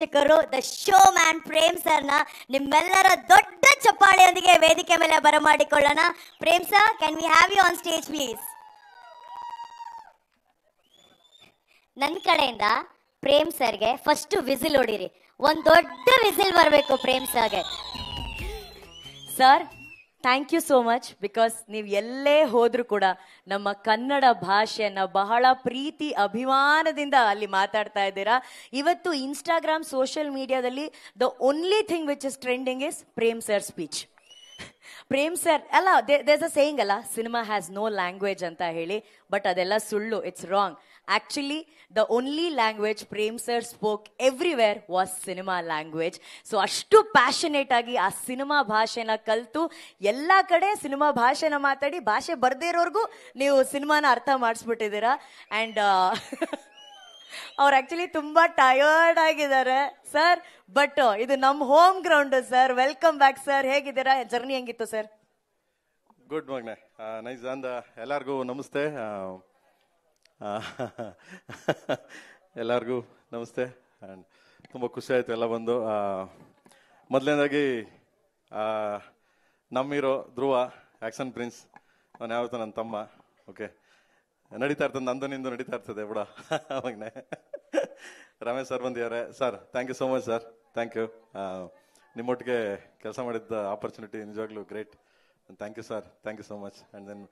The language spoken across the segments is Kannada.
ದ ಶೋ ಮ್ಯಾನ್ ಪ್ರೇಮ್ ಸರ್ನ ನಿಮ್ಮೆಲ್ಲರ ದೊಡ್ಡ ಚಪ್ಪಾಳೆಯೊಂದಿಗೆ ವೇದಿಕೆ ಮೇಲೆ ಬರಮಾಡಿಕೊಳ್ಳೋಣ. Prem sir, can we have you on stage please? ನನ್ನ ಕಡೆಯಿಂದ ಪ್ರೇಮ್ ಸರ್ಗೆ ಫಸ್ಟ್ ವಿಸಿಲ್ ಹೊಡಿರಿ. ಒಂದ್ ದೊಡ್ಡ ವಿಸಿಲ್ ಬರಬೇಕು ಪ್ರೇಮ್ ಸರ್ಗೆ. Sir, thank you so much. Because ನೀವು ಎಲ್ಲೇ ಹೋದ್ರೂ ಕೂಡ ನಮ್ಮ ಕನ್ನಡ ಭಾಷೆಯನ್ನ ಬಹಳ ಪ್ರೀತಿ ಅಭಿಮಾನದಿಂದ ಅಲ್ಲಿ ಮಾತಾಡ್ತಾ ಇದ್ದೀರಾ. ಇವತ್ತು ಇನ್ಸ್ಟಾಗ್ರಾಮ್ ಸೋಷಿಯಲ್ ಮೀಡಿಯಾದಲ್ಲಿ the only thing which is trending is Prem sir speech. Prem sir ಅಲ್ಲ, ದೇರ್ಸ್ ಅ ಸೇಯಿಂಗ್ ಅಲ್ಲ, ಸಿನಿಮಾ ಹ್ಯಾಸ್ ನೋ ಲ್ಯಾಂಗ್ವೇಜ್ ಅಂತ ಹೇಳಿ. ಬಟ್ ಅದೆಲ್ಲ ಸುಳ್ಳು, it's wrong. Actually the only language Prem sir spoke everywhere was cinema language. So ಅಷ್ಟು ಪ್ಯಾಷನೇಟ್ ಆಗಿ ಆ ಸಿನಿಮಾ ಭಾಷೆನ ಕಲ್ತು ಎಲ್ಲ ಕಡೆ ಸಿನಿಮಾ ಭಾಷೆನ ಮಾತಾಡಿ ಭಾಷೆ ಬರ್ದೇ ಇರೋರ್ಗೂ ನೀವು ಸಿನಿಮಾನ ಅರ್ಥ ಮಾಡಿಸ್ಬಿಟ್ಟಿದ್ದೀರಾ. ಅಂಡ್ ಅವ್ರು ಆಕ್ಚುಲಿ ತುಂಬಾ ಟಯರ್ಡ್ ಆಗಿದ್ದಾರೆ ಸರ್. ಬಟ್ ಇದು ನಮ್ಮ home ground sir. Welcome back sir. ಹೇಗಿದ್ದೀರಾ? ಜರ್ನಿ ಹೆಂಗಿತ್ತು ಸರ್? ಗುಡ್ ಮಗ್ನೆ, ನೈಸ್. ಅಂದ ಎಲ್ಲರಿಗೂ ನಮಸ್ತೆ. ಎಲ್ಲರಿಗೂ ನಮಸ್ತೆ. ಆ್ಯಂಡ್ ತುಂಬ ಖುಷಿ ಆಯಿತು ಎಲ್ಲ ಬಂದು. ಮೊದಲನೇದಾಗಿ ನಮ್ಮಿರೋ ಧ್ರುವ ಆ್ಯಕ್ಷನ್ ಪ್ರಿನ್ಸ್, ಅವನು ಯಾವತ್ತೂ ನನ್ನ ತಮ್ಮ. ಓಕೆ, ನಡೀತಾ ಇರ್ತದೆ, ನಂದು ನಿಂದು ನಡೀತಾ ಇರ್ತದೆ ಬಿಡ ಅವಾಗನೇ. ರಮೇಶ್ ಸರ್ ಬಂದಿದ್ದಾರೆ. Sir, thank you so much sir. Thank you. ನಿಮ್ಮೊಟ್ಟಿಗೆ ಕೆಲಸ ಮಾಡಿದ್ದ ಆಪರ್ಚುನಿಟಿ ನಿಜವಾಗ್ಲೂ great. Thank you sir, thank you so much. And then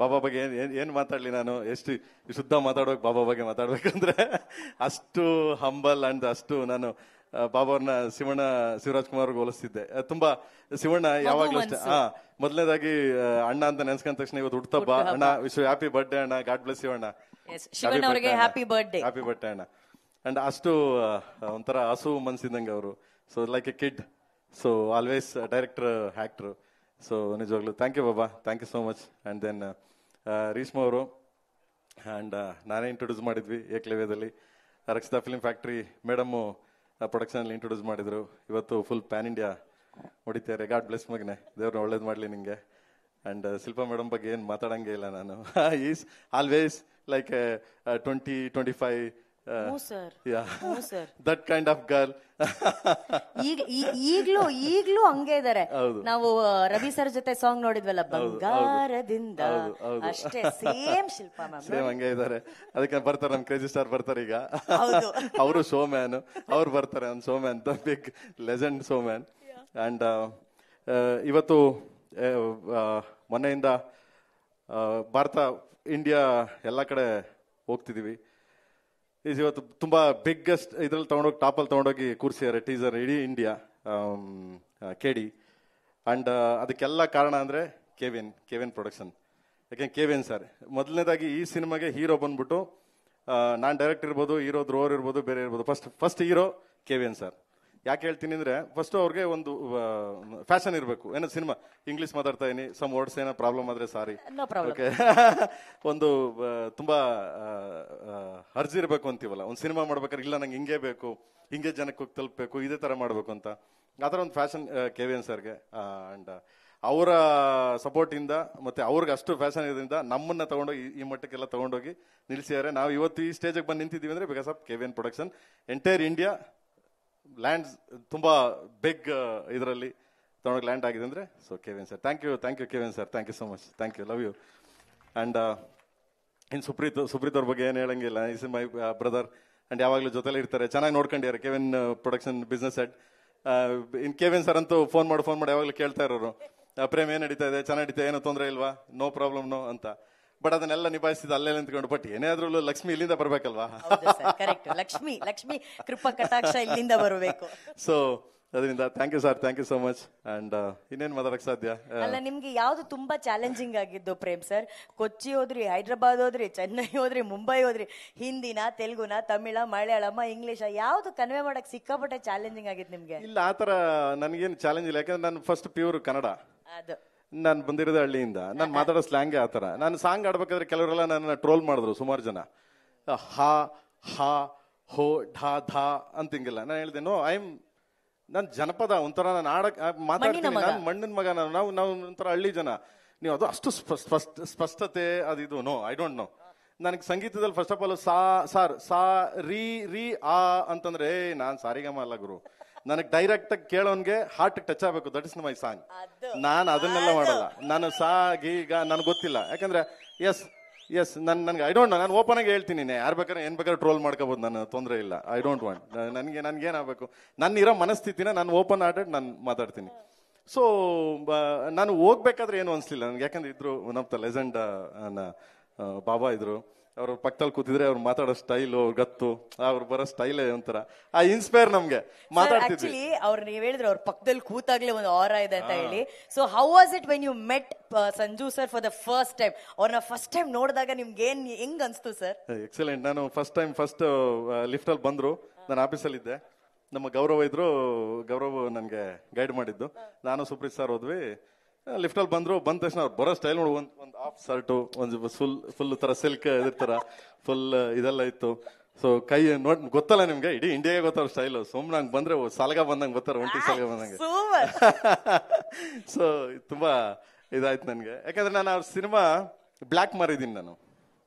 Baba ಬಗ್ಗೆ ಏನು ಮಾತಾಡಲಿ ನಾನು. ಎಷ್ಟು ಶುದ್ಧ ಮಾತಾಡೋಕೆ ಬಾಬಾ ಬಗ್ಗೆ ಮಾತಾಡ್ಬೇಕಂದ್ರೆ ಅಷ್ಟು ಹಂಬಲ್ ಆ್ಯಂಡ್ ಅಷ್ಟು ನಾನು ಬಾಬಾವ್ರನ್ನ ಶಿವರಾಜ್ ಕುಮಾರ್ ಹೋಲಿಸ್ತಿದ್ದೆ ತುಂಬಾ. ಶಿವಣ್ಣ ಯಾವಾಗಲೂ ಅಷ್ಟೇ. ಮೊದಲನೇದಾಗಿ ಅಣ್ಣ ಅಂತ ನೆನ್ಸ್ಕೊಂಡ ತಕ್ಷಣ ಇವತ್ತು ಹುಟ್ಟುತ್ತಬ್ಬ ಅಣ್ಣ, ವಿಶ್ ಹ್ಯಾಪಿ ಬರ್ಡೇ ಅಣ್ಣ, god bless Shivanna, happy birthday ಅಣ್ಣ. ಅಂಡ್ ಅಷ್ಟು ಒಂಥರ ಹಸು ಮನ್ಸಿದ್ದಂಗೆ ಅವರು. So like a kid. So always director, actor. So ನಿಜವಾಗ್ಲು thank you Baba, thank you so much. And then Reeshma ಅವರು ಆ್ಯಂಡ್ ನಾನೇ ಇಂಟ್ರೊಡ್ಯೂಸ್ ಮಾಡಿದ್ವಿ ಏಕ್ಲವ್ಯದಲ್ಲಿ. ರಕ್ಷಿತಾ ಫಿಲ್ಮ್ ಫ್ಯಾಕ್ಟ್ರಿ ಮೇಡಮ್ಮು ಪ್ರೊಡಕ್ಷನಲ್ಲಿ ಇಂಟ್ರೊಡ್ಯೂಸ್ ಮಾಡಿದ್ರು. ಇವತ್ತು ಫುಲ್ ಪ್ಯಾನ್ ಇಂಡಿಯಾ ಹೊಡಿತಾರೆ. ಗಾಡ್ ಬ್ಲೆಸ್ ಮಗನೆ, ದೇವ್ರನ್ನ ಒಳ್ಳೇದು ಮಾಡಲಿ ನಿಮಗೆ. ಆ್ಯಂಡ್ ಶಿಲ್ಪಾ ಮೇಡಮ್ ಬಗ್ಗೆ ಏನು ಮಾತಾಡಂಗೆ ಇಲ್ಲ ನಾನು. Is always like 20-25 that kind of girl. ಈಗ್ಲೂ ಹಂಗೆ ಇದಾರೆ. ನಾವು ರವಿ ಸರ್ ಜೊತೆ ಸಾಂಗ್ ನೋಡಿದ್ವಲ್ಲ, ಬಂಗಾರದಿಂದ, ಅಷ್ಟೇ ಸೇಮ್ ಶಿಲ್ಪಾ ಮ್ಯಾಮ್ ಸೇಮ್ ಹಂಗೆ ಇದಾರೆ. ಅದಕ್ಕೆ ಬರ್ತಾರೆ, ನಮ್ ಕ್ರೇಜಿ ಸ್ಟಾರ್ ಬರ್ತಾರೆ ಈಗ. ಅವರು ಶೋ ಮ್ಯಾನ್, ಅವ್ರು ಬರ್ತಾರೆ. ಒಂದು show man, the big legend show man. And ಇವತ್ತು ಮೊನ್ನೆಯಿಂದ ಭಾರತ ಇಂಡಿಯಾ ಎಲ್ಲ ಕಡೆ ಹೋಗ್ತಿದೀವಿ. ಇವತ್ತು ತುಂಬಾ ಬಿಗ್ಗೆಸ್ಟ್ ಇದ್ರಲ್ಲಿ ತಗೊಂಡೋಗಿ, ಟಾಪಲ್ಲಿ ತಗೊಂಡೋಗಿ ಕೂರಿಸಿದ್ದಾರೆ ಟೀಸರ್ ಇಡೀ ಇಂಡಿಯಾ, KD. ಅಂಡ್ ಅದಕ್ಕೆಲ್ಲ ಕಾರಣ ಅಂದ್ರೆ ಕೆವಿನ್ ಪ್ರೊಡಕ್ಷನ್. ಯಾಕೆ ಕೆವಿನ್ ಸರ್ ಮೊದಲನೇದಾಗಿ ಈ ಸಿನಿಮಾಗೆ ಹೀರೋ ಬಂದ್ಬಿಟ್ಟು, ನಾನು ಡೈರೆಕ್ಟ್ ಇರ್ಬೋದು, ಹೀರೋ ಧ್ರುವರ್ ಇರ್ಬೋದು, ಬೇರೆ ಇರ್ಬೋದು, ಫಸ್ಟ್ ಹೀರೋ ಕೆವಿನ್ ಸರ್. ಯಾಕೆ ಹೇಳ್ತೀನಿ ಅಂದ್ರೆ, ಫಸ್ಟ್ ಅವ್ರಿಗೆ ಒಂದು ಫ್ಯಾಷನ್ ಇರಬೇಕು. ಏನೋ ಸಿನಿಮಾ ಇಂಗ್ಲಿಷ್ ಮಾತಾಡ್ತಾ ಇದೀನಿ, ಸಮ್ ವರ್ಡ್ಸ್ ಏನೋ ಪ್ರಾಬ್ಲಮ್ ಆದ್ರೆ ಸಾರಿ. ಓಕೆ, ಒಂದು ತುಂಬಾ ಅರ್ಜಿ ಇರಬೇಕು ಅಂತೀವಲ್ಲ, ಒಂದು ಸಿನಿಮಾ ಮಾಡ್ಬೇಕಾದ್ರೆ, ಇಲ್ಲ ನಂಗೆ ಹಿಂಗೆ ಬೇಕು, ಹಿಂಗೆ ಜನಕ್ಕೆ ಹೋಗಿ ತಲುಪಬೇಕು, ಇದೇ ತರ ಮಾಡ್ಬೇಕು ಅಂತ. ಆ ಥರ ಒಂದು ಫ್ಯಾಷನ್ ಕೆವಿಎನ್ ಸರ್ಗೆ. ಅಂಡ್ ಅವರ ಸಪೋರ್ಟ್ ಇಂದ ಮತ್ತೆ ಅವ್ರಿಗೆ ಅಷ್ಟು ಫ್ಯಾಷನ್ ಇರೋದ್ರಿಂದ ನಮ್ಮನ್ನ ತಗೊಂಡೋಗಿ ಈ ಮಟ್ಟಕ್ಕೆಲ್ಲ ತಗೊಂಡೋಗಿ ನಿಲ್ಸಿದ್ದಾರೆ. ನಾವು ಇವತ್ತು ಈ ಸ್ಟೇಜಿಗೆ ಬಂದು ನಿಂತಿದ್ದೀವಿ ಅಂದ್ರೆ because of KVN production. Entire India lands ತುಂಬಾ ಬಿಗ್ ಇದರಲ್ಲಿ ತಗೊಂಡೋಗಿ ಲ್ಯಾಂಡ್ ಆಗಿದೆ ಅಂದ್ರೆ so KVN sir. Thank you KVN sir, thank you so much, thank you, love you. And in Supreeth ಅವ್ರ ಬಗ್ಗೆ ಏನು ಹೇಳಂಗಿಲ್ಲ. ಇಸ್ ಮೈ ಬ್ರದರ್ ಅಂಡ್ ಯಾವಾಗಲೂ ಜೊತೆಲೇ ಇರ್ತಾರೆ. ಚೆನ್ನಾಗಿ ನೋಡ್ಕೊಂಡಿದ್ದಾರೆ ಕೆವಿಎನ್ ಪ್ರೊಡಕ್ಷನ್ ಬಿಸ್ನೆಸ್ ಹೆಡ್. ಇನ್ ಕೆವಿಎನ್ ಸರ್ ಅಂತೂ ಫೋನ್ ಮಾಡಿ ಯಾವಾಗಲೂ ಕೇಳ್ತಾ ಇರೋರು, ಪ್ರೇಮ್ ಏನ್ ನಡೀತಾ ಇದೆ, ಚೆನ್ನಾಗಿ ನಡೀತಾ, ಏನೋ ತೊಂದರೆ ಇಲ್ವಾ, ನೋ ಪ್ರಾಬ್ಲಮ್ ನೋ ಅಂತ. ಬಟ್ ಅದನ್ನೆಲ್ಲ ನಿಭಾಯಿಸಿದ ಅಲ್ಲೇ ನಿಂತ್ಕೊಂಡು. ಬಟ್ ಏನೇ ಆದ್ರೂ ಲಕ್ಷ್ಮಿ ಇಲ್ಲಿಂದ ಬರ್ಬೇಕಲ್ವಾ? ಲಕ್ಷ್ಮಿ ಕೃಪಾ ಕಟಾಕ್ಷ ಇಲ್ಲಿಂದ ಬರಬೇಕು. ಸೊ ಅದರಿಂದ thank you sir, thank you so much. And ಇನ್ನೇನ್ ಮಾತಾಡಕ್ ಸಾಧ್ಯ? ಅಲ್ಲ, ನಿಮ್ಗೆ ಯಾವ್ದು ತುಂಬಾ ಚಾಲೆಂಜಿಂಗ್ ಆಗಿದ್ದು ಪ್ರೇಮ್ ಸರ್? ಕೊಚ್ಚಿ ಹೋದ್ರಿ, ಹೈದ್ರಾಬಾದ್ ಹೋದ್ರಿ, ಚೆನ್ನೈ ಹೋದ್ರಿ, ಮುಂಬೈ ಹೋದ್ರಿ, ಹಿಂದಿನ, ತೆಲುಗುನ, ತಮಿಳ, ಮಲಯಾಳಮ, ಇಂಗ್ಲಿಷ್, ಯಾವ್ದು ಕನ್ವೆ ಮಾಡಕ್ ಸಿಕ್ಕಾಪಟ್ಟೆ ಚಾಲೆಂಜಿಂಗ್ ಆಗಿದ್ದು ನಿಮ್ಗೆ? ಇಲ್ಲ, ಆತರ ನನಗೇನು ಚಾಲೆಂಜ್ ಇಲ್ಲ. ಯಾಕಂದ್ರೆ ನಾನು ಫಸ್ಟ್ ಪ್ಯೂರ್ ಕನ್ನಡ. ನಾನು ಬಂದಿರೋದು ಹಳ್ಳಿಯಿಂದ. ನಾನು ಮಾತಾಡೋ ಸ್ಲ್ಯಾಂಗೇ ಆತರ. ನಾನು ಸಾಂಗ್ ಆಡ್ಬೇಕಾದ್ರೆ ಕೆಲವರೆಲ್ಲ ನನ್ನ ಟ್ರೋಲ್ ಮಾಡಿದ್ರು, ಸುಮಾರು ಜನ. ಹಾ ಹಾ ಹೋ ಢಾ ಧಾ ಅಂತ ಹಿಂಗಿಲ್ಲ. ನಾನು ಹೇಳ್ದೆ, ನೋ, ನಾನು ಜನಪದ ಒಂಥರ, ನಾನು ಮಾತಾಡ್ತೀನಿ, ನಾನು ಮಣ್ಣಿನ ಮಗ, ನಾವು ಒಂಥರ ಹಳ್ಳಿ ಜನ. ನೀವು ಅದು ಅಷ್ಟು ಸ್ಪಷ್ಟತೆ ಅದಿದು, ನೋ, ಐ ಡೋಂಟ್ ನೋ. ನನಗೆ ಸಂಗೀತದಲ್ಲಿ ಫಸ್ಟ್ ಆಫ್ ಆಲ್ ಸಾ ರೀ ರೀ ಆ ಅಂತಂದ್ರೆ ನಾನ್ ಸಾರಿಗಮ ಅಲ್ಲ ಗುರು. ನನಗೆ ಡೈರೆಕ್ಟ್ ಆಗಿ ಕೇಳೋನ್ಗೆ ಹಾರ್ಟ್ ಟಚ್ ಆಗಬೇಕು. That is my song. ನಾನು ಅದನ್ನೆಲ್ಲ ಮಾಡಲ್ಲ. ನಾನು ಸಾ ಗೀಗ ನನಗೆ ಗೊತ್ತಿಲ್ಲ. ಯಾಕಂದ್ರೆ ಎಸ್ ನನ್ಗೆ ಐ ಡೋಂಟ್ ನಾನು ಓಪನ್ ಆಗಿ ಹೇಳ್ತೀನಿ. ಯಾರು ಬೇಕಾದ್ರೆ ಏನ್ ಬೇಕಾದ್ರೆ ಟ್ರೋಲ್ ಮಾಡ್ಕೋಬಹುದು, ನನ್ನ ತೊಂದರೆ ಇಲ್ಲ. I don't want. ನನ್ಗೇನಾಗಬೇಕು, ನನ್ನ ಇರೋ ಮನಸ್ಥಿತಿನ ನಾನು ಓಪನ್ ಆರ್ಡೆಡ್ ನಾನು ಮಾತಾಡ್ತೀನಿ. ಸೊ ನಾನು ಹೋಗ್ಬೇಕಾದ್ರೆ ಏನು ಅನ್ಸ್ಲಿಲ್ಲ ನನ್ಗೆ. ಯಾಕಂದ್ರೆ ಇದ್ರು ಒನ್ ಆಫ್ ದ ಲೆಜೆಂಡ್ ಬಾಬಾ ಇದ್ರು. ಅವ್ರ ಪಕ್ಕದಲ್ಲಿ ಕೂತಿದ್ರೆ ಅವ್ರು ಮಾತಾಡೋ ಸ್ಟೈಲು, ಅವ್ರ ಗತ್ತು, ಅವ್ರು ಬರೋ ಸ್ಟೈಲೇ ಒಂಥರ ಆ ಇನ್ಸ್ಪೈರ್ ನಮ್ಗೆ ಮಾತಾಡ್ತಿದ್ವಿ. ಆಕ್ಚುಲಿ ಅವ್ರು ನೀವ್ ಹೇಳಿದ್ರೆ ಅವ್ರ ಪಕ್ಕದಲ್ಲಿ ಕೂತಾಗ್ಲೇ ಒಂದು ಆರಾ ಇದೆ ಅಂತ ಹೇಳಿ. So how was it when you met Sanju sir for the first time? ಅವ್ರನ್ನ ಫಸ್ಟ್ ಟೈಮ್ ನೋಡಿದಾಗ ನಿಮ್ಗೆ ಹೆಂಗ್ ಅನ್ಸ್ತು ಸರ್? ಎಕ್ಸಲೆಂಟ್. ನಾನು ಫಸ್ಟ್ ಲಿಫ್ಟ್ ಅಲ್ಲಿ ಬಂದ್ರು, ನಾನು ಆಫೀಸಲ್ಲಿ ಇದ್ದೆ. ನಮ್ಮ ಗೌರವ ಇದ್ರು, ಗೌರವ್ ನನ್ಗೆ ಗೈಡ್ ಮಾಡಿದ್ದು. ನಾನು ಸುಪ್ರೀತ್ ಸರ್ ಹೋದ್ವಿ. ಲಿಫ್ಟ್ ಅಲ್ಲಿ ಬಂದ್ರು. ಬಂದ ತಕ್ಷಣ ಅವ್ರು ಬರೋ ಸ್ಟೈಲ್ ನೋಡಿ, ಒಂದು ಹಾಫ್ ಶರ್ಟು, ಒಂದು ಫುಲ್ ತರ ಸಿಲ್ಕ್ ಇದಿರ್ತಾರ, ಫುಲ್ ಇದೆಲ್ಲ ಇತ್ತು. ಸೊ ಕೈ ನೋಡ್ ಗೊತ್ತಲ್ಲ ನಿಮ್ಗೆ, ಇಡೀ ಇಂಡಿಯಾಗೆ ಗೊತ್ತಾರ ಸ್ಟೈಲ್. ಸುಮ್ನೆ ಹಂಗ್ ಬಂದ್ರೆ ಸಾಲ್ಗ ಬಂದಂಗೆ ಬರ್ತಾರ, ಒಂಟಿ ಸಾಲ್ಗ ಬಂದಂಗೆ. ಸೊ ತುಂಬಾ ಇದಾಯ್ತು ನನ್ಗೆ. ಯಾಕಂದ್ರೆ ನಾನು ಅವ್ರ ಸಿನಿಮಾ ಬ್ಲಾಕ್ ಮಾರಿದೀನಿ ನಾನು.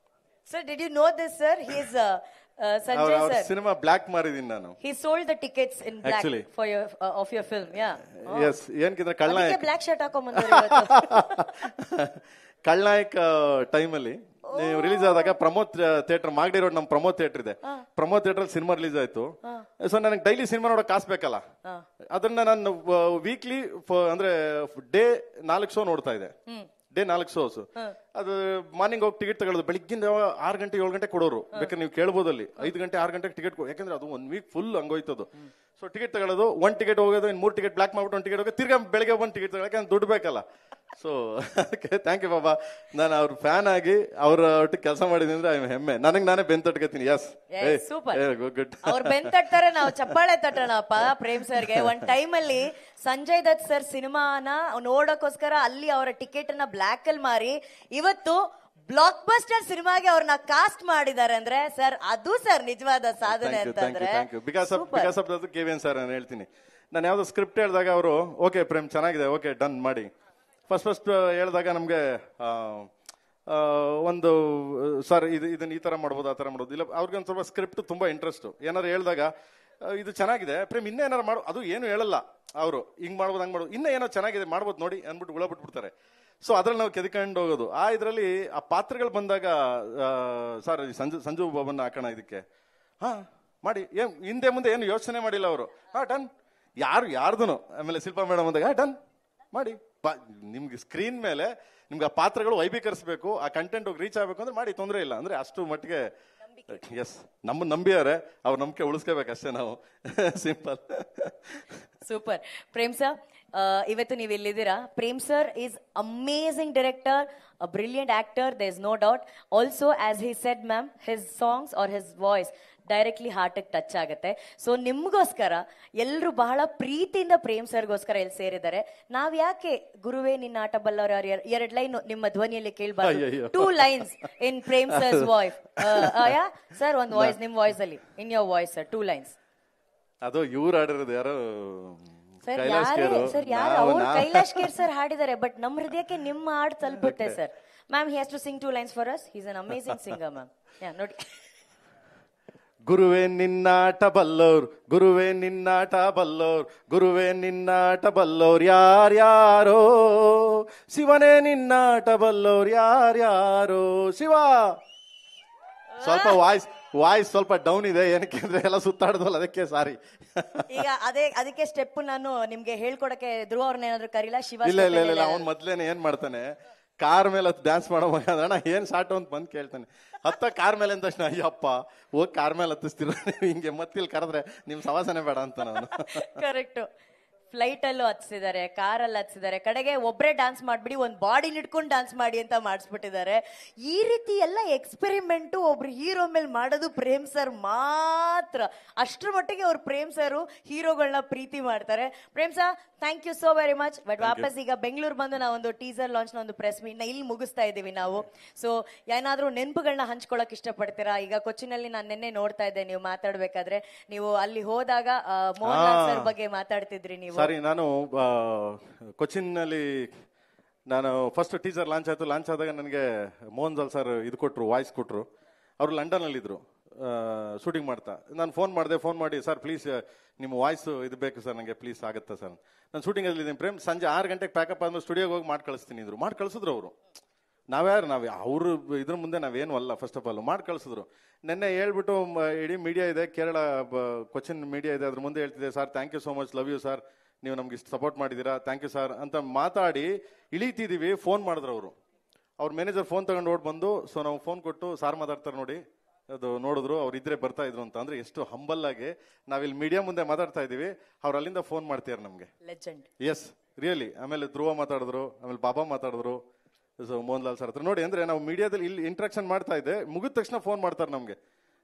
Sir did you know this sir? He is Sanjay sir. ಸಿನಿಮಾ ಬ್ಲಾಕ್ ಮಾರಿದೀನಿ ನಾನು. He sold the tickets in black Actually. for your of your film. Yeah. Yes. ಏನಕ್ಕಿದ್ರೆ ಕಳ್ಳನಾಯಕ ಬ್ಲಾಕ್ ಶರ್ಟ್ ಹಾಕೊಂಡ್ ಬಂದ್ರು ಇವತ್ತು. ಕಳ್ಳನಾಯಕ ಟೈಮಲ್ಲಿ ನೀವು ರಿಲೀಸ್ ಆದಾಗ ಪ್ರಮೋದ್ ಥಿಯೇಟರ್, ಮಾಗಡಿ ರೋಡ್, ನಮ್ ಪ್ರಮೋದ್ ಥಿಯೇಟರ್ ಇದೆ. ಪ್ರಮೋದ್ ಥಿಯೇಟರ್ ಅಲ್ಲಿ ಸಿನಿಮಾ ರಿಲೀಸ್ ಆಯ್ತು. ಸೊ ನನಗೆ ಡೈಲಿ ಸಿನಿಮಾ ನೋಡಕ್ ಕಾಸು ಬೇಕಲ್ಲ. ಅದನ್ನ ನಾನು ವೀಕ್ಲಿ ಅಂದ್ರೆ ಡೇ 4 ಶೋ ನೋಡ್ತಾ ಇದ್ದೆ. Day 4 shows. ಅದು ಮಾರ್ನಿಂಗ್ ಹೋಗಿ ಟಿಕೆಟ್ ತಗೊಳ್ಳೋದು. ಬೆಳಿಗ್ಗಿಂದ 6 ಗಂಟೆ 7 ಗಂಟೆ ಕೊಡೋರು. ಬೇಕಾದ್ರೆ ನೀವು ಕೇಳ್ಬೋದು ಅಲ್ಲಿ 5 ಗಂಟೆ 6 ಗಂಟೆಗೆ ಟಿಕೆಟ್. ಯಾಕಂದ್ರೆ ಅದು 1 ವೀಕ್ ಫುಲ್ ಹಂಗೋಯ್ತದು. ಸೊ ಟಿಕೆಟ್ ತಗೊಳ್ಳೋದು, 1 ಟಿಕೆಟ್ ಹೋಗೋದು, ಇನ್ನು 3 ಟಿಕೆಟ್ ಬ್ಲಾಕ್ ಮಾಡ್ಬಿಟ್ಟು 1 ಟಿಕೆಟ್ ಹೋಗಿ ತಿರ್ಗಾ ಬೆಳಗ್ಗೆ 1 ಟಿಕೆಟ್ ತಗೊಳ್ಳೋಕೆ ಯಾಕಂದ್ರೆ ದುಡ್ಡು ಬೇಕಲ್ಲ. ಸೊ ಥ್ಯಾಂಕ್ ಯು ಬಾಬಾ. ನಾನು ಅವ್ರ ಫ್ಯಾನ್ ಆಗಿ ಅವ್ರ ಒಟ್ಟಿಗೆ ಕೆಲಸ ಮಾಡಿದೀನಿ ಅಂದ್ರೆ ಹೆಮ್ಮೆ. ನನಗೆ ನಾನೇ ಬೆನ್ ತಟ್ಕೋತೀನಿ. ಸೂಪರ್. ಅವ್ರು ಬೆನ್ ತಟ್ತಾರೆ, ನಾವು ಚಪ್ಪಾಳೆ ತಟ್ಟಣಪ್ಪ ಪ್ರೇಮ್ ಸರ್ಗೆ. ಒಂದ್ ಟೈಮ್ ಅಲ್ಲಿ ಸಂಜಯ್ ದತ್ ಸರ್ ಸಿನಿಮಾನ ನೋಡೋಕೋಸ್ಕರ ಅಲ್ಲಿ ಅವರ ಟಿಕೆಟ್ ಅನ್ನ ಬ್ಲಾಕ್ ಅಲ್ಲಿ ಮಾರಿ ಇವತ್ತು ಬ್ಲಾಕ್ ಬಸ್ಟರ್ ಸಿನಿಮಾಗೆ ಅವ್ರನ್ನ ಕಾಸ್ಟ್ ಮಾಡಿದ್ದಾರೆ ಅಂದ್ರೆ ಸರ್, ಅದು ಸರ್ ನಿಜವಾದ ಸಾಧನೆ ಅಂತಂದ್ರೆ. Because of that KVN sir ನಾನು ಹೇಳ್ತೀನಿ. ನಾನು ಯಾವ್ದೋ ಸ್ಕ್ರಿಪ್ಟ್ ಹೇಳಿದಾಗ ಅವರು ಓಕೆ ಪ್ರೇಮ್ ಚೆನ್ನಾಗಿದೆ, ಓಕೆ ಡನ್ ಮಾಡಿ. ಫಸ್ಟ್ ಹೇಳಿದಾಗ ನಮ್ಗೆ ಒಂದು ಸರ್ ಇದನ್ನ ಈ ತರ ಮಾಡ್ಬೋದು, ಆ ತರ ಮಾಡ್ಬೋದು. ಇಲ್ಲ ಅವ್ರಿಗೆ ಒಂದು ಸ್ವಲ್ಪ ಸ್ಕ್ರಿಪ್ಟ್ ತುಂಬಾ ಇಂಟ್ರೆಸ್ಟ್. ಏನಾರು ಹೇಳಿದಾಗ ಇದು ಚೆನ್ನಾಗಿದೆ ಪ್ರೇಮ್, ಇನ್ನೂ ಏನಾರು ಮಾಡು. ಅದು ಏನು ಹೇಳಲ್ಲ ಅವರು, ಹಿಂಗ್ ಮಾಡ್ಬೋದು ಹಂಗ್ ಮಾಡ್ಬೋದು, ಇನ್ನೂ ಏನೋ ಚೆನ್ನಾಗಿದೆ ಮಾಡ್ಬೋದು ನೋಡಿ ಅಂದ್ಬಿಟ್ಟು ಬಿಟ್ಬಿಡ್ತಾರೆ. ಸೊ ಅದ್ರಲ್ಲಿ ನಾವು ಕೆದ್ಕೊಂಡು ಹೋಗೋದು. ಇದರಲ್ಲಿ ಆ ಪಾತ್ರಗಳು ಬಂದಾಗ ಸರ್ ಸಂಜು ಬಾಬನ್ನ ಹಾಕೋಣ ಇದಕ್ಕೆ, ಮಾಡಿ, ಹಿಂದೆ ಮುಂದೆ ಏನು ಯೋಚನೆ ಮಾಡಿಲ್ಲ ಅವರು. ಡನ್. ಯಾರ್ದು ಆಮೇಲೆ ಶಿಲ್ಪಾ ಮೇಡಮ್ ಅಂದಾಗ ಡನ್ ಮಾಡಿ. ನಿಮ್ಗೆ ಸ್ಕ್ರೀನ್ ಮೇಲೆ ನಿಮ್ಗೆ ಆ ಪಾತ್ರಗಳು ವೈಭೀಕರಿಸಬೇಕು, ಆ ಕಂಟೆಂಟ್ ರೀಚ್ ಆಗ್ಬೇಕು ಅಂದ್ರೆ ಮಾಡಿ, ತೊಂದರೆ ಇಲ್ಲ. ಅಂದ್ರೆ ಅಷ್ಟು ಮಟ್ಟಿಗೆ ಎಸ್ ನಮ್ಮ ನಂಬಿಯಾರೆ, ಅವ್ರ ನಂಬಿಕೆ ಉಳಿಸ್ಕೋಬೇಕಷ್ಟೇ ನಾವು. ಸಿಂಪಲ್. ಸೂಪರ್. ಪ್ರೇಮ್ ಸರ್, ಇವತ್ತು ನೀವು ಇಲ್ಲಿದ್ದೀರಾ. Prem sir is amazing director, a brilliant actor, there's no doubt. Also, as he said ma'am, his songs or his voice directly ಹಾರ್ಟಿಗೆ ಟಚ್ ಆಗುತ್ತೆ. ಸೊ ನಿಮ್ಗೋಸ್ಕರ ಎಲ್ಲರೂ ಬಹಳ ಪ್ರೀತಿಯಿಂದ ಪ್ರೇಮ್ ಸರ್ಗೋಸ್ಕರ ಇಲ್ಲಿ ಸೇರಿದ್ದಾರೆ. ನಾವ್ ಯಾಕೆ ಗುರುವೇ ನಿನ್ನ ಆಟ ಬಲ್ಲವರ 2 ಲೈನ್ ನಿಮ್ಮ ಧ್ವನಿಯಲ್ಲಿ ಕೇಳಬಾರ್ದು? 2 lines in Prem sir's voice. Sir ಒಂದು ವಾಯ್ಸ್ ನಿಮ್ ವಾಯ್ಸ್ ಅಲ್ಲಿ, in your voice sir 2 lines. ಅದು ಇವ್ರು ಆಡಿರೋದು ಯಾರು ಸರ್? ಯಾರು ಅವ್ರು ಕೈಲಾಶ್ ಕೇರ್ ಸರ್ ಹಾಡಿದ್ದಾರೆ, ಬಟ್ ನಮ್ಮ ಹೃದಯಕ್ಕೆ ನಿಮ್ಮ ಹಾಡು ತಲುಪುತ್ತೆ sir. Ma'am, he has to sing 2 lines for us. He is an amazing singer ma'am. ನೋಡಿ. ಗುರುವೇ ನಿನ್ನಾಟ ಬಲ್ಲೋರ್, ಗುರುವೇ ನಿನ್ನಾಟ ಬಲ್ಲೋರ್, ಗುರುವೇ ನಿನ್ನಾಟ ಬಲ್ಲೋರ್ ಯಾರ್ಯಾರೋ, ಶಿವನೇ ನಿನ್ನಾಟ ಬಲ್ಲೋರ್ ಯಾರ್ಯಾರೋ. ಶಿವ ಸ್ವಲ್ಪ ವಾಯ್ಸ್ ಸ್ವಲ್ಪ ಡೌನ್ ಇದೆ, ಏನಕ್ಕೆ ಅಂದ್ರೆ ಎಲ್ಲ ಸುತ್ತಾಡ್ದಲ್ಲ, ಅದಕ್ಕೆ ಸಾರಿ. ಈಗ ಅದಕ್ಕೆ ಸ್ಟೆಪ್ ನಾನು ನಿಮ್ಗೆ ಹೇಳ್ಕೊಡಕ್ಕೆ ಧ್ರುವ ಅವ್ರನ್ನ ಏನಾದ್ರು ಕರೀಲ? ಶಿವ ಇಲ್ಲ ಅವ್ನ್ ಮೊದ್ಲೇನೆ ಏನ್ ಮಾಡ್ತಾನೆ, ಕಾರ್ ಮೇಲೆ ಡ್ಯಾನ್ಸ್ ಮಾಡೋ ಮಗ ಅಣ್ಣ ಏನ್ ಶಾರ್ಟ್ ಅಂತ ಬಂದ್ ಕೇಳ್ತಾನೆ. ಕಾರ್ ಮೇಲೆ ಅಂದ ತಕ್ಷಣ ಅಯ್ಯಪ್ಪ ಹೋಗಿ ಕಾರ್ ಮೇಲೆ ಹತ್ತಿಸ್ತಿರ ಹಿಂಗೆ ಮತ್ತಿಲ್ಲಿ ಕರೆದ್ರೆ ನಿಮ್ ಸವಾಸನೆ ಬೇಡ ಅಂತ ನಾನು. ಕರೆಕ್ಟ್. ಫ್ಲೈಟ್ ಅಲ್ಲೂ ಹತ್ಸಿದ್ದಾರೆ, ಕಾರಲ್ಲಿ ಹತ್ಸಿದ್ದಾರೆ, ಕಡೆಗೆ ಒಬ್ರೇ ಡ್ಯಾನ್ಸ್ ಮಾಡ್ಬಿಡಿ, ಒಂದ್ ಬಾಡಿ ಇಟ್ಕೊಂಡು ಡ್ಯಾನ್ಸ್ ಮಾಡಿ ಅಂತ ಮಾಡಿಸ್ಬಿಟ್ಟಿದ್ದಾರೆ. ಈ ರೀತಿ ಎಲ್ಲ ಎಕ್ಸ್ಪೆರಿಮೆಂಟು ಒಬ್ರು ಹೀರೋ ಮೇಲೆ ಮಾಡೋದು ಪ್ರೇಮ್ ಸರ್ ಮಾತ್ರ. ಅಷ್ಟ್ರ ಮಟ್ಟಿಗೆ ಅವ್ರು ಪ್ರೇಮ್ ಸರ್ ಹೀರೋಗಳನ್ನ ಪ್ರೀತಿ ಮಾಡ್ತಾರೆ. Prem sir, thank you so very much. But ವಾಪಸ್ ಈಗ ಬೆಂಗಳೂರು ಬಂದು ನಾವೊಂದು ಟೀಸರ್ ಲಾಂಚ್ ನ ಒಂದು ಪ್ರೆಸ್ ಮೀಟ್ ನ ಇಲ್ಲಿ ಮುಗಿಸ್ತಾ ಇದೀವಿ ನಾವು. ಸೊ ಏನಾದ್ರೂ ನೆನಪುಗಳನ್ನ ಹಂಚ್ಕೊಳಕ್ ಇಷ್ಟಪಡ್ತೀರಾ? ಈಗ ಕೊಚ್ಚಿನಲ್ಲಿ ನಾನು ನಿನ್ನೆ ನೋಡ್ತಾ ಇದ್ದೆ, ನೀವು ಮಾತಾಡ್ಬೇಕಾದ್ರೆ ನೀವು ಅಲ್ಲಿ ಹೋದಾಗ ಮೋಹನ್ ಲಾಲ್ ಸರ್ ಬಗ್ಗೆ ಮಾತಾಡ್ತಿದ್ರಿ ನೀವು. ಸಾರಿ, ನಾನು ಕೊಚ್ಚಿನಲ್ಲಿ ನಾನು ಫಸ್ಟ್ ಟೀಸರ್ ಲಾಂಚ್ ಆಯ್ತು. ಲಾಂಚ್ ಆದಾಗ ನನಗೆ ಮೋಹನ್ ಲಾಲ್ ಸರ್ ಇದು ಕೊಟ್ರು, ವಾಯ್ಸ್ ಕೊಟ್ರು. ಅವರು ಲಂಡನ್ನಲ್ಲಿದ್ದರು ಶೂಟಿಂಗ್ ಮಾಡ್ತಾ. ನಾನು ಫೋನ್ ಮಾಡಿ ಸರ್ ಪ್ಲೀಸ್ ನಿಮ್ಮ ವಾಯ್ಸ್ ಇದು ಬೇಕು ಸರ್ ನನಗೆ, ಪ್ಲೀಸ್ ಆಗುತ್ತಾ ಸರ್? ನಾನು ಶೂಟಿಂಗಲ್ಲಿದ್ದೀನಿ ಪ್ರೇಮ್, ಸಂಜೆ 6 ಗಂಟೆಗೆ ಪ್ಯಾಕಪ್ ಆದ್ಮೇಲೆ ಸ್ಟುಡಿಯೋಗೆ ಹೋಗಿ ಮಾಡಿ ಕಳಿಸ್ತೀನಿ ಇದ್ರು. ಮಾಡಿ ಕಳಿಸಿದ್ರು ಅವರು. ನಾವೇ ಅವರು ಇದ್ರ ಮುಂದೆ ನಾವೇನು ಅಲ್ಲ. ಫಸ್ಟ್ ಆಫ್ ಆಲ್ ಮಾಡಿ ಕಳಿಸಿದ್ರು. ನೆನ್ನೆ ಹೇಳ್ಬಿಟ್ಟು ಇಡೀ ಮೀಡಿಯಾ ಇದೆ, ಕೇರಳ ಕೊಚ್ಚಿನ್ ಮೀಡಿಯಾ ಇದೆ, ಅದ್ರ ಮುಂದೆ ಹೇಳ್ತಿದೆ sir thank you so much, love you sir, ನೀವು ನಮ್ಗೆ ಇಷ್ಟು ಸಪೋರ್ಟ್ ಮಾಡಿದ್ದೀರಾ, ಥ್ಯಾಂಕ್ ಯು ಸರ್ ಅಂತ ಮಾತಾಡಿ ಇಳಿತಿದ್ದೀವಿ. ಫೋನ್ ಮಾಡಿದ್ರು ಅವರು. ಅವ್ರ ಮ್ಯಾನೇಜರ್ ಫೋನ್ ತಗೊಂಡು ಓಡ್ ಬಂದು, ಸೊ ನಾವು ಫೋನ್ ಕೊಟ್ಟು ಸಾರ್ ಮಾತಾಡ್ತಾರೆ ನೋಡಿ, ಅದು ನೋಡಿದ್ರು, ಅವ್ರು ಇದ್ರೆ ಬರ್ತಾ ಇದ್ರು ಅಂತ. ಅಂದ್ರೆ ಎಷ್ಟು ಹಂಬಲ್ ಆಗಿ ನಾವಿಲ್ಲಿ ಮೀಡಿಯಾ ಮುಂದೆ ಮಾತಾಡ್ತಾ ಇದೀವಿ, ಅವ್ರು ಅಲ್ಲಿಂದ ಫೋನ್ ಮಾಡ್ತಿದ್ದಾರೆ ನಮ್ಗೆ. ಲೆಜೆಂಡ್. Yes really. ಆಮೇಲೆ ಧ್ರುವ ಮಾತಾಡಿದ್ರು, ಆಮೇಲೆ ಬಾಬಾ ಮಾತಾಡಿದ್ರು, ಸೊ ಮೋಹನ್ ಲಾಲ್ ಸರ್ ಹತ್ರ. ನೋಡಿ ಅಂದ್ರೆ ನಾವು ಮೀಡಿಯಾದಲ್ಲಿ ಇಲ್ಲಿ ಇಂಟ್ರಾಕ್ಷನ್ ಮಾಡ್ತಾ ಇದ್ದೆ, ಮುಗಿದ ತಕ್ಷಣ ಫೋನ್ ಮಾಡ್ತಾರೆ ನಮ್ಗೆ.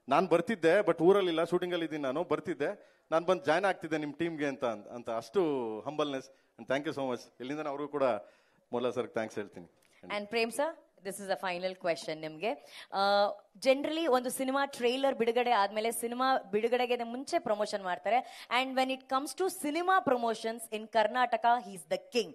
ನಾನು ಬರ್ತಿದ್ದೆ ಬಟ್ ಊರಲ್ಲಿಲ್ಲ, ಶೂಟಿಂಗ್ ಅಲ್ಲಿ ಇದ್ದೀನಿ, ನಾನು ಬರ್ತಿದ್ದೆ, ನಾನು ಬಂದು ಜಾಯ್ನ್ ಆಗ್ತಿದ್ದೆ ನಿಮ್ಮ ಟೀಮ್ಗೆ ಅಂತ ಅಷ್ಟು humbleness. Thank you so much. ಇಲ್ಲಿಂದ ಅವ್ರಿಗೂ ಕೂಡ ಮೋಹನ್ ಲಾಲ್ ಸರ್ಗೆ ಥ್ಯಾಂಕ್ಸ್ ಹೇಳ್ತೀನಿ. And Prem sir, this is a final question ನಿಮ್ಗೆ. ಜನರಲಿ ಒಂದು ಸಿನಿಮಾ ಟ್ರೈಲರ್ ಬಿಡುಗಡೆ ಆದ್ಮೇಲೆ ಸಿನಿಮಾ ಬಿಡುಗಡೆಗೆ ಮುಂಚೆ ಪ್ರಮೋಷನ್ ಮಾಡ್ತಾರೆ. And when it comes to cinema promotions in Karnataka, he is the king.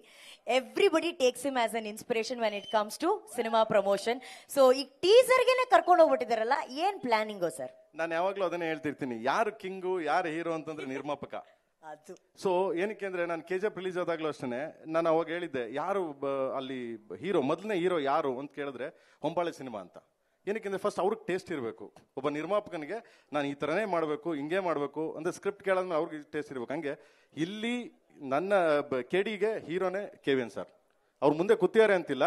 Everybody takes him as an inspiration when it comes to cinema promotion. So ಈ ಟೀಸರ್ಗೆನೆ ಕರ್ಕೊಂಡು ಹೋಗ್ಬಿಟ್ಟಿದಾರಲ್ಲ, ಏನ್ ಪ್ಲಾನಿಂಗು ಸರ್? ನಾನು ಯಾವಾಗ್ಲೂ ಅದನ್ನೇ ಹೇಳ್ತಿರ್ತೀನಿ, ಯಾರು ಕಿಂಗು ಯಾರು ಹೀರೋ ಅಂತಂದ್ರೆ ನಿರ್ಮಾಪಕ. ಅದು ಸೊ ಏನಕ್ಕೆ ಅಂದ್ರೆ ನಾನು KGF ರಿಲೀಸ್ ಆದಾಗ್ಲೂ ಅಷ್ಟೇ ನಾನು ಅವಾಗ ಹೇಳಿದ್ದೆ, ಯಾರು ಅಲ್ಲಿ ಹೀರೋ, ಮೊದಲನೇ ಹೀರೋ ಯಾರು ಅಂತ ಕೇಳಿದ್ರೆ ಹೊಂಬಾಳೆ ಸಿನಿಮಾ ಅಂತ. ಏನಕ್ಕೆ ಫಸ್ಟ್ ಅವ್ರಿಗೆ ಟೇಸ್ಟ್ ಇರಬೇಕು. ಒಬ್ಬ ನಿರ್ಮಾಪಕನಿಗೆ ನಾನು ಈ ತರನೇ ಮಾಡಬೇಕು, ಹಿಂಗೆ ಮಾಡಬೇಕು ಅಂದ್ರೆ ಸ್ಕ್ರಿಪ್ಟ್ ಕೇಳೋದ್ಮೇಲೆ ಅವ್ರಿಗೆ ಟೇಸ್ಟ್ ಇರ್ಬೇಕು. ಹಂಗೆ ಇಲ್ಲಿ ನನ್ನ KDಗೆ ಹೀರೋನೇ KVN ಸರ್. ಅವ್ರು ಮುಂದೆ ಕೂತಿದ್ದಾರೆ ಅಂತಿಲ್ಲ,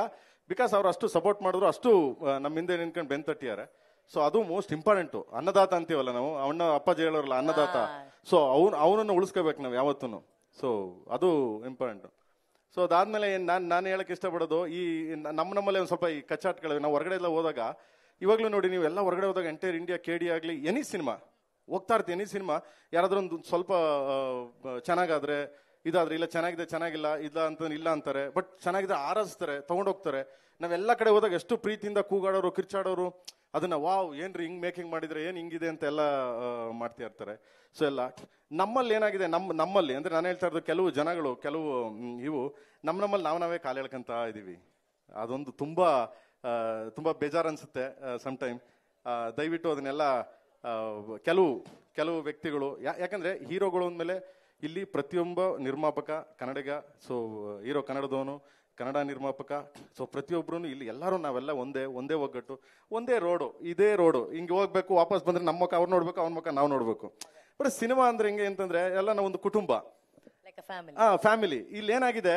ಬಿಕಾಸ್ ಅವ್ರು ಅಷ್ಟು ಸಪೋರ್ಟ್ ಮಾಡಿದ್ರು, ಅಷ್ಟು ನಮ್ಮ ಹಿಂದೆ ನಿಂತ್ಕೊಂಡು ಬೆನ್ ತಟ್ಟಿದ್ದಾರೆ. ಸೊ ಅದು ಮೋಸ್ಟ್ ಇಂಪಾರ್ಟೆಂಟು. ಅನ್ನದಾತ ಅಂತೀವಲ್ಲ ನಾವು, ಅವನ್ನ ಅಪ್ಪಾಜಿ ಹೇಳೋರಲ್ಲ ಅನ್ನದಾತ. ಸೊ ಅವನನ್ನು ಉಳಿಸ್ಕೋಬೇಕು ನಾವು ಯಾವತ್ತೂ. ಸೊ ಅದು ಇಂಪಾರ್ಟೆಂಟು. ಸೊ ಅದಾದ್ಮೇಲೆ ನಾನು ಹೇಳಕ್ ಇಷ್ಟಪಡೋದು, ಈ ನಮ್ಮಲ್ಲೇ ಒಂದು ಸ್ವಲ್ಪ ಈ ಕಚ್ಚಾಟ್ಗಳಿವೆ. ನಾವು ಹೊರಗಡೆ ಎಲ್ಲ ಹೋದಾಗ, ಇವಾಗಲೂ ನೋಡಿ ನೀವು ಎಲ್ಲ ಹೊರಗಡೆ ಹೋದಾಗ ಎಂಟೈರ್ ಇಂಡಿಯಾ KD ಆಗಲಿ ಎನಿ ಸಿನಿಮಾ ಹೋಗ್ತಾ ಇರ್ತೀವಿ. ಎನಿ ಸಿನಿಮಾ ಯಾರಾದ್ರೂ ಒಂದು ಸ್ವಲ್ಪ ಚೆನ್ನಾಗಾದ್ರೆ ಇದಾದ್ರೆ, ಇಲ್ಲ ಚೆನ್ನಾಗಿದೆ ಚೆನ್ನಾಗಿಲ್ಲ ಇಲ್ಲ ಅಂತ ಇಲ್ಲ ಅಂತಾರೆ, ಬಟ್ ಚೆನ್ನಾಗಿದೆ ಆರಿಸ್ತಾರೆ, ತಗೊಂಡೋಗ್ತಾರೆ. ನಾವೆಲ್ಲ ಕಡೆ ಹೋದಾಗ ಎಷ್ಟು ಪ್ರೀತಿಯಿಂದ ಕೂಗಾಡೋರು, ಕಿರ್ಚಾಡೋರು, ಅದನ್ನ ವಾವ್ ಏನ್ರಿ ಹಿಂಗ್ ಮೇಕಿಂಗ್ ಮಾಡಿದ್ರೆ ಏನ್ ಹಿಂಗಿದೆ ಅಂತ ಎಲ್ಲ ಮಾಡ್ತಾ ಇರ್ತಾರೆ. ಸೊ ಎಲ್ಲ ನಮ್ಮಲ್ಲಿ ಏನಾಗಿದೆ, ನಮ್ಮಲ್ಲಿ ಅಂದ್ರೆ ನಾನು ಹೇಳ್ತಾ ಇರೋದು, ಕೆಲವು ಜನಗಳು, ಕೆಲವು ಇವು ನಮ್ಮಲ್ಲಿ ನಾವೇ ಕಾಲು ಎಳ್ಕೊಂತ ಇದೀವಿ. ಅದೊಂದು ತುಂಬಾ ಬೇಜಾರು ಅನ್ಸುತ್ತೆ ಸಮ್ಟೈಮ್. ದಯವಿಟ್ಟು ಅದನ್ನೆಲ್ಲ ಕೆಲವು ವ್ಯಕ್ತಿಗಳು, ಯಾಕಂದ್ರೆ ಹೀರೋಗಳು ಅಂದಮೇಲೆ ಇಲ್ಲಿ ಪ್ರತಿಯೊಬ್ಬ ನಿರ್ಮಾಪಕ ಕನ್ನಡಿಗ. ಸೊ ಹೀರೋ ಕನ್ನಡದವನು, ಕನ್ನಡ ನಿರ್ಮಾಪಕ. ಸೊ ಪ್ರತಿಯೊಬ್ರು ಇಲ್ಲಿ ಎಲ್ಲರೂ ನಾವೆಲ್ಲ ಒಂದೇ ಒಗ್ಗಟ್ಟು, ಒಂದೇ ರೋಡು, ಇದೇ ರೋಡು. ಹಿಂಗೆ ಹೋಗ್ಬೇಕು, ವಾಪಸ್ ಬಂದ್ರೆ ನಮ್ಮ ಮುಖ ಅವ್ರು ನೋಡ್ಬೇಕು, ಅವ್ನ ಮುಖ ನಾವು ನೋಡ್ಬೇಕು. ಬಟ್ ಸಿನಿಮಾ ಅಂದ್ರೆ ಹಿಂಗೆ ಅಂತಂದ್ರೆ ಎಲ್ಲ ನಾವೊಂದು ಕುಟುಂಬ, ಫ್ಯಾಮಿಲಿ. ಇಲ್ಲಿ ಏನಾಗಿದೆ,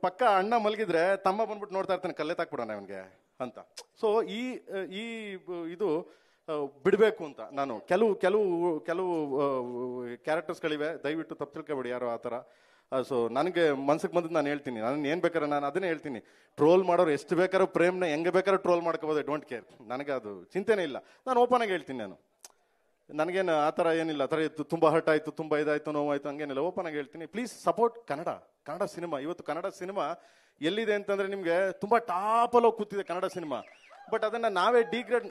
ಪಕ್ಕ ಅಣ್ಣ ಮಲಗಿದ್ರೆ ತಮ್ಮ ಬಂದ್ಬಿಟ್ಟು ನೋಡ್ತಾ ಇರ್ತಾನೆ, ಕಲ್ಲೆ ತಾಕ್ಬಿಡೋಣ ಅವನ್ಗೆ ಅಂತ. ಸೊ ಈ ಇದು ಬಿಡ್ಬೇಕು ಅಂತ ನಾನು ಕೆಲವು ಕ್ಯಾರೆಕ್ಟರ್ಸ್ಗಳಿವೆ, ದಯವಿಟ್ಟು ತಪ್ಪು ತಿಳ್ಕೊಬೇಡಿ ಯಾರು ಆ ಥರ. ಸೊ ನನಗೆ ಮನ್ಸಿಗೆ ಬಂದದ್ದು ನಾನು ಹೇಳ್ತೀನಿ, ನಾನು ಏನ್ ಬೇಕಾದ್ರೆ ನಾನು ಅದನ್ನೇ ಹೇಳ್ತೀನಿ. ಟ್ರೋಲ್ ಮಾಡೋರು ಎಷ್ಟು ಬೇಕಾದ್ರೂ ಪ್ರೇಮ್ನ ಹೆಂಗೆ ಬೇಕಾದ್ರೂ ಟ್ರೋಲ್ ಮಾಡ್ಕೋಬೋದು, ಡೋಂಟ್ ಕೇರ್. ನನಗೆ ಅದು ಚಿಂತೆನೇ ಇಲ್ಲ. ನಾನು ಓಪನ್ ಆಗಿ ಹೇಳ್ತೀನಿ, ನನಗೇನು ಆ ಥರ ಏನಿಲ್ಲ. ಆ ಥರ ತುಂಬಾ ಹರ್ಟ್ ಆಯ್ತು, ತುಂಬಾ ಇದಾಯ್ತು, ನೋವಾಯ್ತು ಹಂಗೇನಿಲ್ಲ. ಓಪನ್ ಆಗಿ ಹೇಳ್ತೀನಿ, ಪ್ಲೀಸ್ ಸಪೋರ್ಟ್ ಕನ್ನಡ ಸಿನಿಮಾ. ಇವತ್ತು ಕನ್ನಡ ಸಿನಿಮಾ ಎಲ್ಲಿದೆ ಅಂತಂದ್ರೆ ನಿಮ್ಗೆ ತುಂಬಾ ಟಾಪಲ್ಲಿ ಹೋಗಿ ಕೂತಿದೆ ಕನ್ನಡ ಸಿನಿಮಾ. ಬಟ್ ಅದನ್ನ ನಾವೇ ಡಿಗ್ರೇಡ್,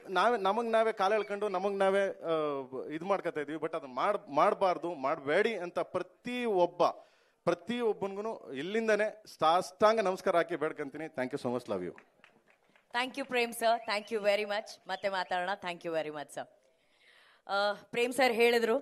ನಾವೇ ಕಾಲ ಎಳ್ಕೊಂಡು ನಮಗ್ ನಾವೇ ಇದು ಮಾಡ್ಕೊತಾ ಇದೀವಿ. ಬಟ್ ಅದನ್ನ ಮಾಡಬಾರ್ದು, ಮಾಡಬೇಡಿ ಅಂತ ಪ್ರತಿಯೊಬ್ಬನಿಗೂ ಇಲ್ಲಿಂದನೇ ಸಾಷ್ಟಾಂಗ ನಮಸ್ಕಾರ ಹಾಕಿ ಬೇಡ್ಕೊಂತೀನಿ. Thank you so much, love you. Thank you Prem sir, thank you very much. ಮತ್ತೆ ಮಾತಾಡೋಣ. Thank you very much sir. Prem sir ಹೇಳಿದ್ರು,